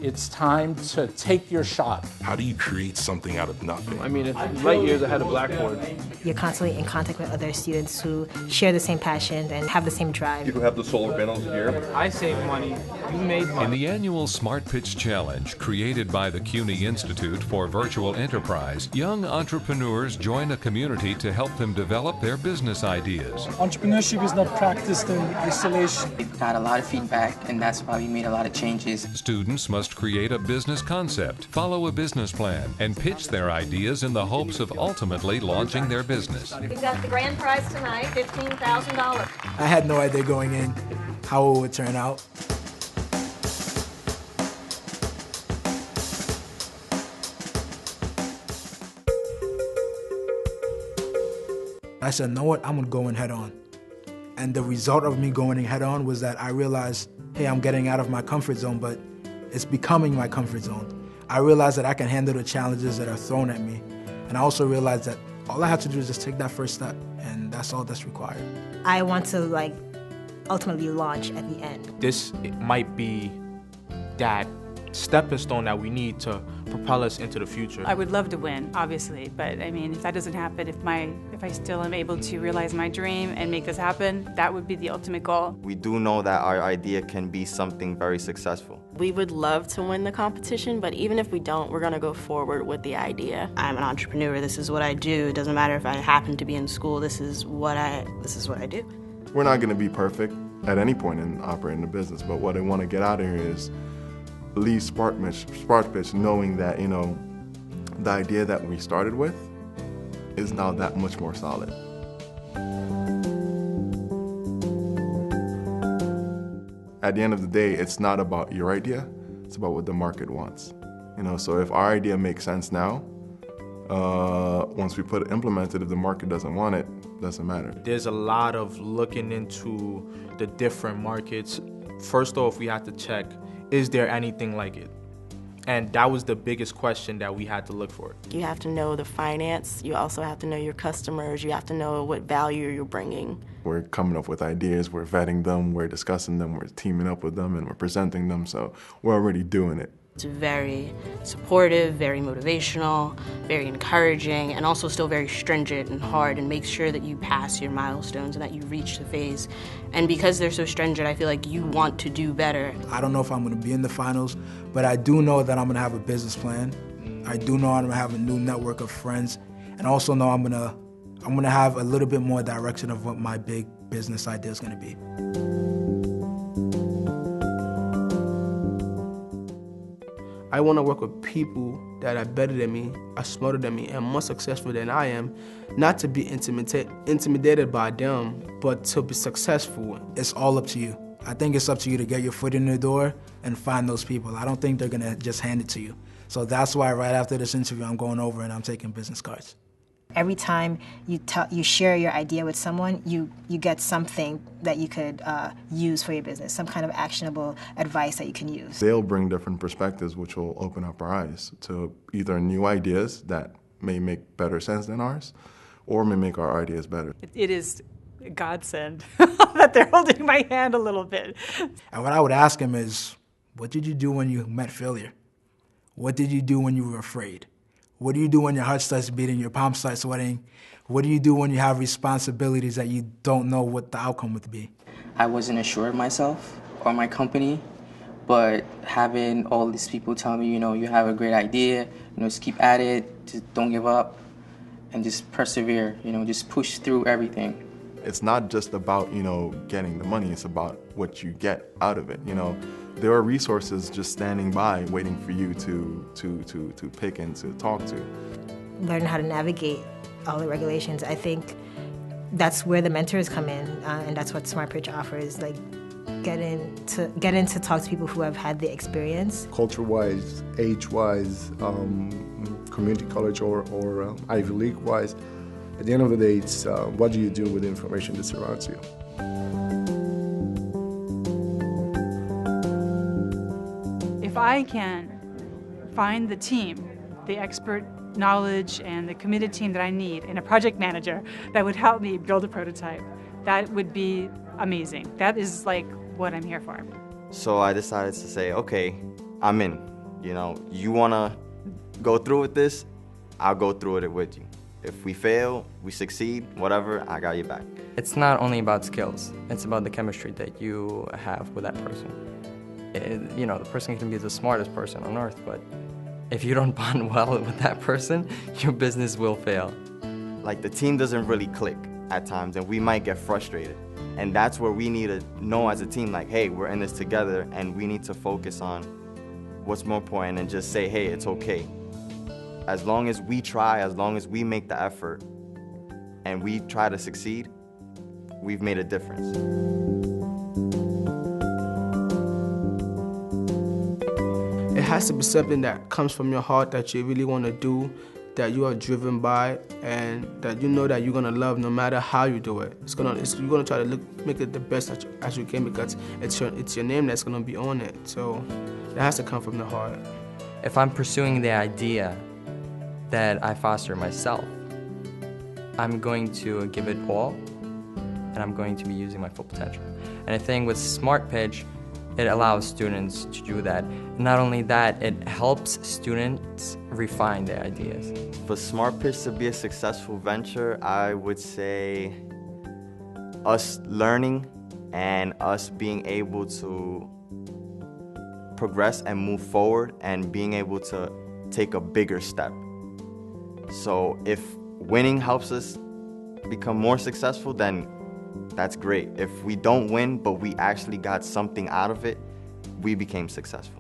It's time to take your shot. How do you create something out of nothing? I mean, it's light years ahead of Blackboard. You're constantly in contact with other students who share the same passion and have the same drive. You don't have the solar panels here. I save money. You made money. In the annual SmartPitch Challenge, created by the CUNY Institute for Virtual Enterprise, young entrepreneurs join a community to help them develop their business ideas. Entrepreneurship is not practiced in isolation. We've got a lot of feedback, and that's why we made a lot of changes. Students must create a business concept, follow a business plan, and pitch their ideas in the hopes of ultimately launching their business. We've got the grand prize tonight, $15,000. I had no idea going in how it would turn out. I said, know what, I'm gonna go in head on. And the result of me going in head on was that I realized, hey, I'm getting out of my comfort zone, but it's becoming my comfort zone. I realized that I can handle the challenges that are thrown at me. And I also realized that all I have to do is just take that first step, and that's all that's required. I want to ultimately launch at the end. This might be that stepping stone that we need to propel us into the future. I would love to win, obviously, but I mean, if that doesn't happen, if I still am able to realize my dream and make this happen, that would be the ultimate goal. We do know that our idea can be something very successful. We would love to win the competition, but even if we don't, we're gonna go forward with the idea. I'm an entrepreneur, this is what I do. It doesn't matter if I happen to be in school, this is what I do. We're not gonna be perfect at any point in operating a business, but what I wanna get out of here is leave SmartPitch knowing that, the idea that we started with is now that much more solid. At the end of the day, it's not about your idea, it's about what the market wants. So if our idea makes sense now, once we implement it, if the market doesn't want it, doesn't matter. There's a lot of looking into the different markets. First off, we have to check, is there anything like it? And that was the biggest question that we had to look for. You have to know the finance, you also have to know your customers, you have to know what value you're bringing. We're coming up with ideas, we're vetting them, we're discussing them, we're teaming up with them, and we're presenting them, so we're already doing it. It's very supportive, very motivational, very encouraging, and also still very stringent and hard, and makes sure that you pass your milestones and that you reach the phase. And because they're so stringent, I feel like you want to do better. I don't know if I'm gonna be in the finals, but I do know that I'm gonna have a business plan. I do know I'm gonna have a new network of friends, and also know I'm gonna have a little bit more direction of what my big business idea is gonna be. I want to work with people that are better than me, are smarter than me, and more successful than I am, not to be intimidated by them, but to be successful. It's all up to you. I think it's up to you to get your foot in the door and find those people. I don't think they're gonna just hand it to you. So that's why right after this interview, I'm going over and I'm taking business cards. Every time you share your idea with someone, you get something that you could use for your business, some kind of actionable advice that you can use. They'll bring different perspectives which will open up our eyes to either new ideas that may make better sense than ours, or may make our ideas better. It is a godsend that they're holding my hand a little bit. And what I would ask them is, what did you do when you met failure? What did you do when you were afraid? What do you do when your heart starts beating, your palms start sweating? What do you do when you have responsibilities that you don't know what the outcome would be? I wasn't assured of myself or my company, but having all these people tell me, you have a great idea, just keep at it, just don't give up, and just persevere, just push through everything. It's not just about, getting the money, it's about what you get out of it, There are resources just standing by, waiting for you to pick and to talk to. Learn how to navigate all the regulations. I think that's where the mentors come in, and that's what SmartPitch offers. Get in to talk to people who have had the experience. Culture-wise, age-wise, community college or Ivy League-wise, at the end of the day, it's what do you do with the information that surrounds you. If I can find the team, the expert knowledge and the committed team that I need, and a project manager that would help me build a prototype, that would be amazing. That is what I'm here for. So I decided to say, okay, I'm in. You know, you want to go through with this, I'll go through with it with you. If we fail, we succeed, whatever, I got your back. It's not only about skills, it's about the chemistry that you have with that person. You know, the person can be the smartest person on earth, but if you don't bond well with that person, your business will fail. Like, the team doesn't really click at times, and we might get frustrated. And that's where we need to know as a team, like, hey, we're in this together, and we need to focus on what's more important and just say, hey, it's okay. As long as we try, as long as we make the effort, and we try to succeed, we've made a difference. It has to be something that comes from your heart that you really want to do, that you are driven by, and that you know that you're gonna love no matter how you do it. You're gonna try to make it the best as you can, because it's your name that's gonna be on it. So it has to come from the heart. If I'm pursuing the idea that I foster myself, I'm going to give it all, and I'm going to be using my full potential. And I think with SmartPitch, it allows students to do that. Not only that, it helps students refine their ideas. For SmartPitch to be a successful venture, I would say us learning and us being able to progress and move forward and being able to take a bigger step. So if winning helps us become more successful, then that's great. If we don't win, but we actually got something out of it, we became successful.